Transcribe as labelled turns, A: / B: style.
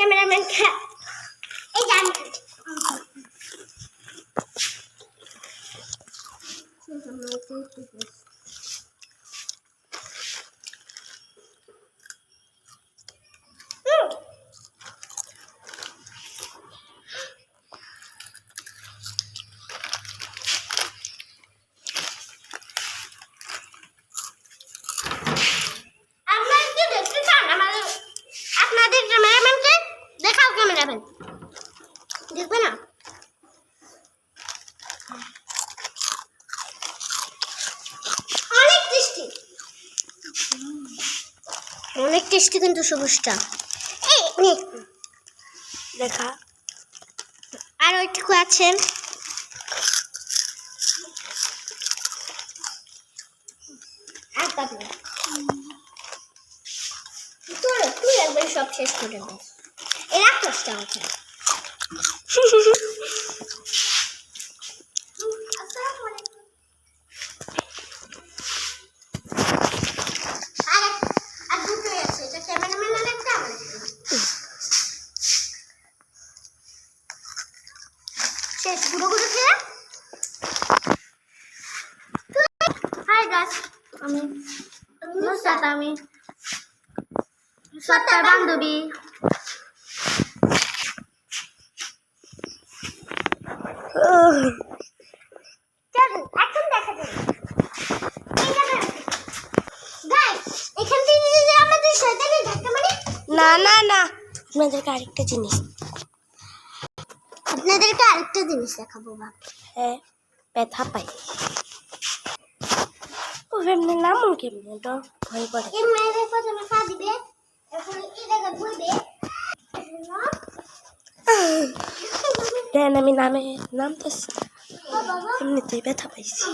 A: cameraman এই যে আমি আপনাদের ক্যামেরাম্যানকে দেখাও ক্যামেরাম্যান দেখবে না অনেক টেস্টি কিন্তু সবুজটা এই দেখা আর ওইটুকু আছে আর পাবো তুই একবার সব শেষ করে দেবো এর আকাশটা আছে শেষ গুঁড়ো গুঁড়ো খেয়ে হাই গাছ আমি নুসরাত আমি সত্তার বান্ধবী এখন দেখা যাবে এখান থেকে যদি আমাদের শয়তানি ধাক্কা মারে না না না আপনাদেরকে আরেকটা জিনিস দেখাবো বাবা হ্যাঁ ব্যথা পাই ও এমনি নামও কেমনি তো ভয় করে এমনি প্রথমে খা দিবে এখন এই জায়গা ঘুরবে দেন আমি নামতেছি এমনিতেই ব্যথা পাইছি